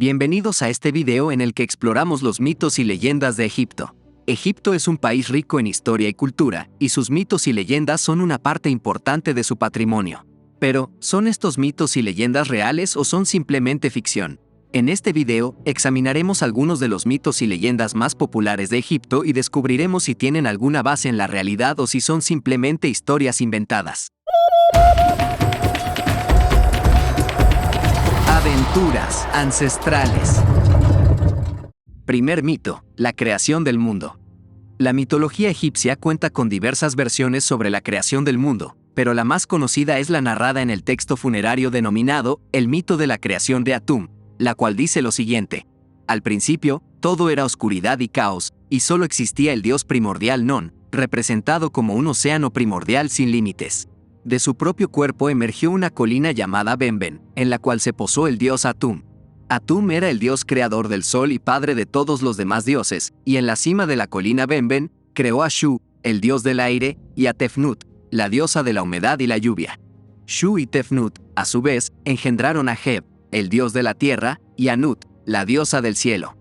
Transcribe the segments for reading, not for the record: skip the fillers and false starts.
Bienvenidos a este video en el que exploramos los mitos y leyendas de Egipto. Egipto es un país rico en historia y cultura, y sus mitos y leyendas son una parte importante de su patrimonio. Pero, ¿son estos mitos y leyendas reales o son simplemente ficción? En este video, examinaremos algunos de los mitos y leyendas más populares de Egipto y descubriremos si tienen alguna base en la realidad o si son simplemente historias inventadas. Aventuras ancestrales. Primer mito: la creación del mundo. La mitología egipcia cuenta con diversas versiones sobre la creación del mundo, pero la más conocida es la narrada en el texto funerario denominado el mito de la creación de Atum, la cual dice lo siguiente: al principio, todo era oscuridad y caos, y solo existía el dios primordial Non, representado como un océano primordial sin límites. De su propio cuerpo emergió una colina llamada Benben, en la cual se posó el dios Atum. Atum era el dios creador del sol y padre de todos los demás dioses, y en la cima de la colina Benben, creó a Shu, el dios del aire, y a Tefnut, la diosa de la humedad y la lluvia. Shu y Tefnut, a su vez, engendraron a Geb, el dios de la tierra, y a Nut, la diosa del cielo.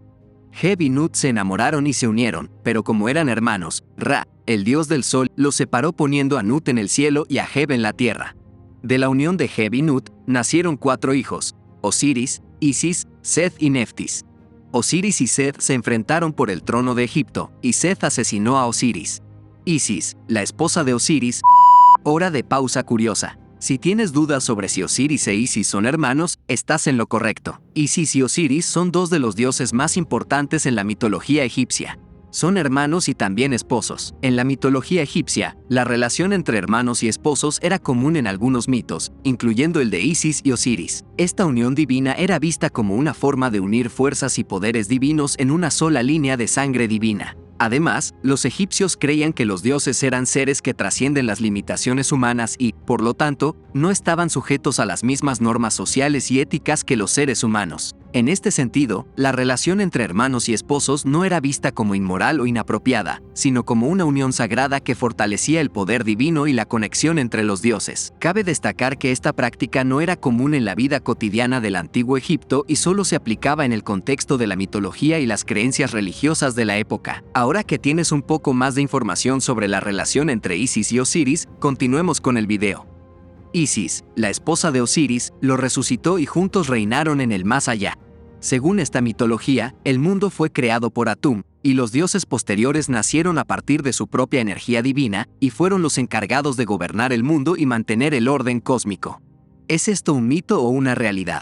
Geb y Nut se enamoraron y se unieron, pero como eran hermanos, Ra, el dios del sol, los separó poniendo a Nut en el cielo y a Geb en la tierra. De la unión de Geb y Nut, nacieron 4 hijos: Osiris, Isis, Seth y Neftis. Osiris y Seth se enfrentaron por el trono de Egipto, y Seth asesinó a Osiris. Isis, la esposa de Osiris. Hora de pausa curiosa. Si tienes dudas sobre si Osiris e Isis son hermanos, estás en lo correcto. Isis y Osiris son 2 de los dioses más importantes en la mitología egipcia. Son hermanos y también esposos. En la mitología egipcia, la relación entre hermanos y esposos era común en algunos mitos, incluyendo el de Isis y Osiris. Esta unión divina era vista como una forma de unir fuerzas y poderes divinos en una sola línea de sangre divina. Además, los egipcios creían que los dioses eran seres que trascienden las limitaciones humanas y, por lo tanto, no estaban sujetos a las mismas normas sociales y éticas que los seres humanos. En este sentido, la relación entre hermanos y esposos no era vista como inmoral o inapropiada, sino como una unión sagrada que fortalecía el poder divino y la conexión entre los dioses. Cabe destacar que esta práctica no era común en la vida cotidiana del antiguo Egipto y solo se aplicaba en el contexto de la mitología y las creencias religiosas de la época. Ahora que tienes un poco más de información sobre la relación entre Isis y Osiris, continuemos con el video. Isis, la esposa de Osiris, lo resucitó y juntos reinaron en el más allá. Según esta mitología, el mundo fue creado por Atum, y los dioses posteriores nacieron a partir de su propia energía divina, y fueron los encargados de gobernar el mundo y mantener el orden cósmico. ¿Es esto un mito o una realidad?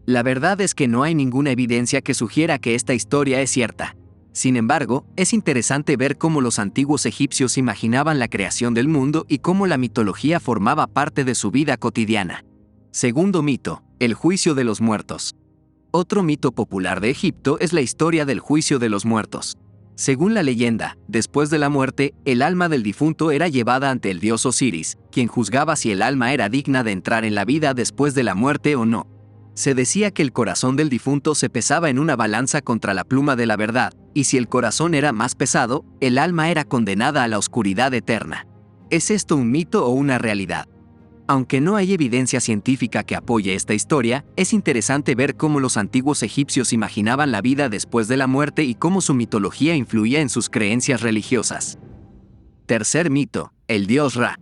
La verdad es que no hay ninguna evidencia que sugiera que esta historia es cierta. Sin embargo, es interesante ver cómo los antiguos egipcios imaginaban la creación del mundo y cómo la mitología formaba parte de su vida cotidiana. Segundo mito: el juicio de los muertos. Otro mito popular de Egipto es la historia del juicio de los muertos. Según la leyenda, después de la muerte, el alma del difunto era llevada ante el dios Osiris, quien juzgaba si el alma era digna de entrar en la vida después de la muerte o no. Se decía que el corazón del difunto se pesaba en una balanza contra la pluma de la verdad, y si el corazón era más pesado, el alma era condenada a la oscuridad eterna. ¿Es esto un mito o una realidad? Aunque no hay evidencia científica que apoye esta historia, es interesante ver cómo los antiguos egipcios imaginaban la vida después de la muerte y cómo su mitología influía en sus creencias religiosas. Tercer mito: el dios Ra.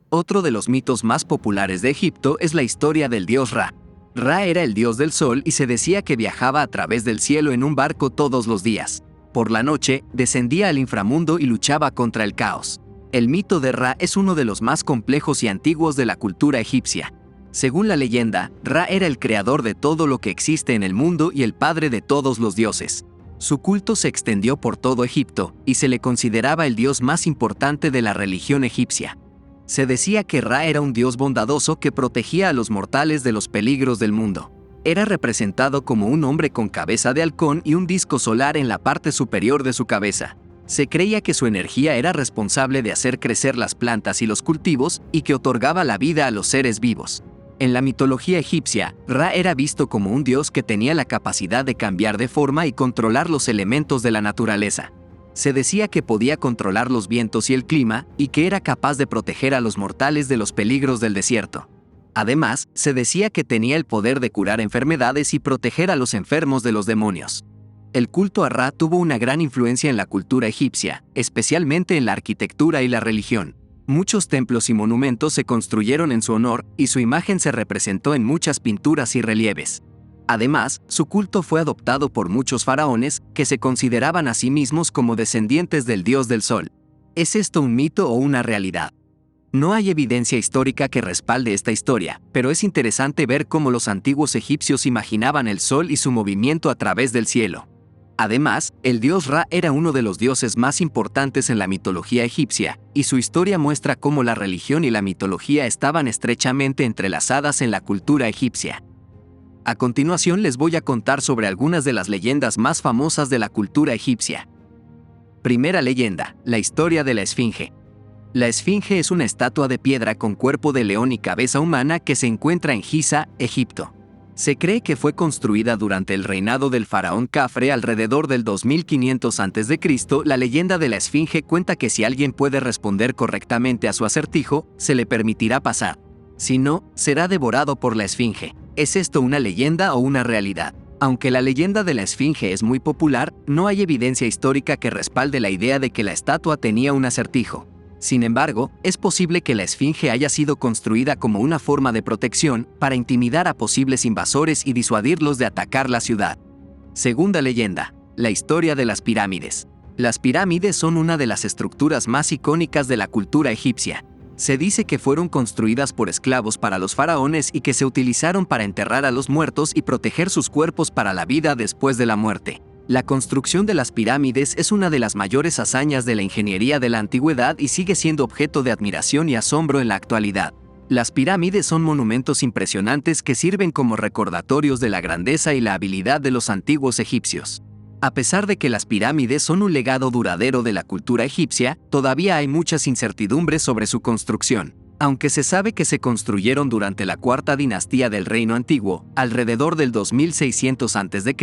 Otro de los mitos más populares de Egipto es la historia del dios Ra. Ra era el dios del sol y se decía que viajaba a través del cielo en un barco todos los días. Por la noche, descendía al inframundo y luchaba contra el caos. El mito de Ra es uno de los más complejos y antiguos de la cultura egipcia. Según la leyenda, Ra era el creador de todo lo que existe en el mundo y el padre de todos los dioses. Su culto se extendió por todo Egipto, y se le consideraba el dios más importante de la religión egipcia. Se decía que Ra era un dios bondadoso que protegía a los mortales de los peligros del mundo. Era representado como un hombre con cabeza de halcón y un disco solar en la parte superior de su cabeza. Se creía que su energía era responsable de hacer crecer las plantas y los cultivos y que otorgaba la vida a los seres vivos. En la mitología egipcia, Ra era visto como un dios que tenía la capacidad de cambiar de forma y controlar los elementos de la naturaleza. Se decía que podía controlar los vientos y el clima, y que era capaz de proteger a los mortales de los peligros del desierto. Además, se decía que tenía el poder de curar enfermedades y proteger a los enfermos de los demonios. El culto a Ra tuvo una gran influencia en la cultura egipcia, especialmente en la arquitectura y la religión. Muchos templos y monumentos se construyeron en su honor, y su imagen se representó en muchas pinturas y relieves. Además, su culto fue adoptado por muchos faraones, que se consideraban a sí mismos como descendientes del dios del sol. ¿Es esto un mito o una realidad? No hay evidencia histórica que respalde esta historia, pero es interesante ver cómo los antiguos egipcios imaginaban el sol y su movimiento a través del cielo. Además, el dios Ra era uno de los dioses más importantes en la mitología egipcia, y su historia muestra cómo la religión y la mitología estaban estrechamente entrelazadas en la cultura egipcia. A continuación les voy a contar sobre algunas de las leyendas más famosas de la cultura egipcia. Primera leyenda, la historia de la Esfinge. La Esfinge es una estatua de piedra con cuerpo de león y cabeza humana que se encuentra en Giza, Egipto. Se cree que fue construida durante el reinado del faraón Khafre alrededor del 2500 a.C. La leyenda de la Esfinge cuenta que si alguien puede responder correctamente a su acertijo, se le permitirá pasar. Si no, será devorado por la Esfinge. ¿Es esto una leyenda o una realidad? Aunque la leyenda de la Esfinge es muy popular, no hay evidencia histórica que respalde la idea de que la estatua tenía un acertijo. Sin embargo, es posible que la Esfinge haya sido construida como una forma de protección para intimidar a posibles invasores y disuadirlos de atacar la ciudad. Segunda leyenda, la historia de las pirámides. Las pirámides son una de las estructuras más icónicas de la cultura egipcia. Se dice que fueron construidas por esclavos para los faraones y que se utilizaron para enterrar a los muertos y proteger sus cuerpos para la vida después de la muerte. La construcción de las pirámides es una de las mayores hazañas de la ingeniería de la antigüedad y sigue siendo objeto de admiración y asombro en la actualidad. Las pirámides son monumentos impresionantes que sirven como recordatorios de la grandeza y la habilidad de los antiguos egipcios. A pesar de que las pirámides son un legado duradero de la cultura egipcia, todavía hay muchas incertidumbres sobre su construcción. Aunque se sabe que se construyeron durante la cuarta dinastía del Reino Antiguo, alrededor del 2600 a.C.,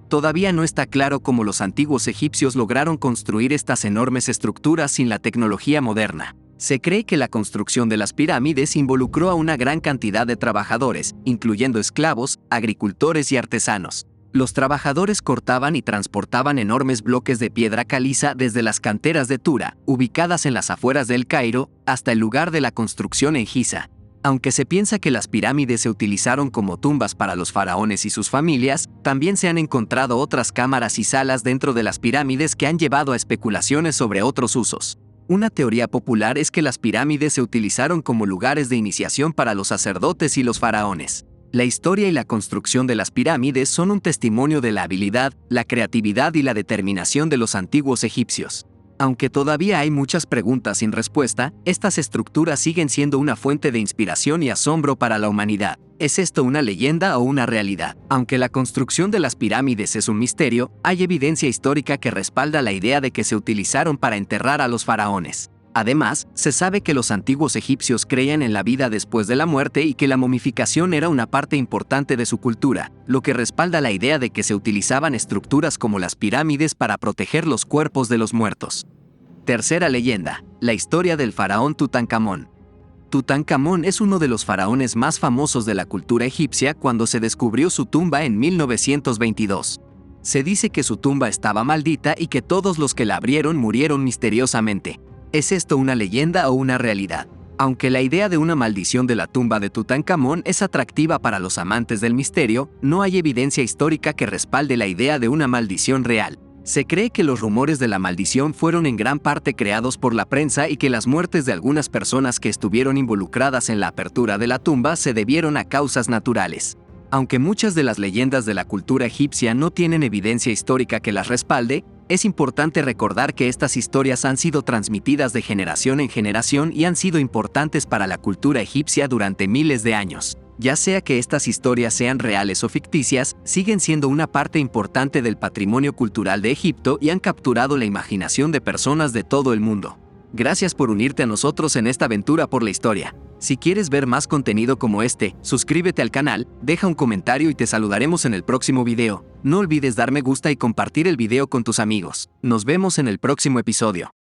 todavía no está claro cómo los antiguos egipcios lograron construir estas enormes estructuras sin la tecnología moderna. Se cree que la construcción de las pirámides involucró a una gran cantidad de trabajadores, incluyendo esclavos, agricultores y artesanos. Los trabajadores cortaban y transportaban enormes bloques de piedra caliza desde las canteras de Tura, ubicadas en las afueras del Cairo, hasta el lugar de la construcción en Giza. Aunque se piensa que las pirámides se utilizaron como tumbas para los faraones y sus familias, también se han encontrado otras cámaras y salas dentro de las pirámides que han llevado a especulaciones sobre otros usos. Una teoría popular es que las pirámides se utilizaron como lugares de iniciación para los sacerdotes y los faraones. La historia y la construcción de las pirámides son un testimonio de la habilidad, la creatividad y la determinación de los antiguos egipcios. Aunque todavía hay muchas preguntas sin respuesta, estas estructuras siguen siendo una fuente de inspiración y asombro para la humanidad. ¿Es esto una leyenda o una realidad? Aunque la construcción de las pirámides es un misterio, hay evidencia histórica que respalda la idea de que se utilizaron para enterrar a los faraones. Además, se sabe que los antiguos egipcios creían en la vida después de la muerte y que la momificación era una parte importante de su cultura, lo que respalda la idea de que se utilizaban estructuras como las pirámides para proteger los cuerpos de los muertos. Tercera leyenda, la historia del faraón Tutankamón. Tutankamón es uno de los faraones más famosos de la cultura egipcia cuando se descubrió su tumba en 1922. Se dice que su tumba estaba maldita y que todos los que la abrieron murieron misteriosamente. ¿Es esto una leyenda o una realidad? Aunque la idea de una maldición de la tumba de Tutankamón es atractiva para los amantes del misterio, no hay evidencia histórica que respalde la idea de una maldición real. Se cree que los rumores de la maldición fueron en gran parte creados por la prensa y que las muertes de algunas personas que estuvieron involucradas en la apertura de la tumba se debieron a causas naturales. Aunque muchas de las leyendas de la cultura egipcia no tienen evidencia histórica que las respalde, es importante recordar que estas historias han sido transmitidas de generación en generación y han sido importantes para la cultura egipcia durante miles de años. Ya sea que estas historias sean reales o ficticias, siguen siendo una parte importante del patrimonio cultural de Egipto y han capturado la imaginación de personas de todo el mundo. Gracias por unirte a nosotros en esta aventura por la historia. Si quieres ver más contenido como este, suscríbete al canal, deja un comentario y te saludaremos en el próximo video. No olvides dar me gusta y compartir el video con tus amigos. Nos vemos en el próximo episodio.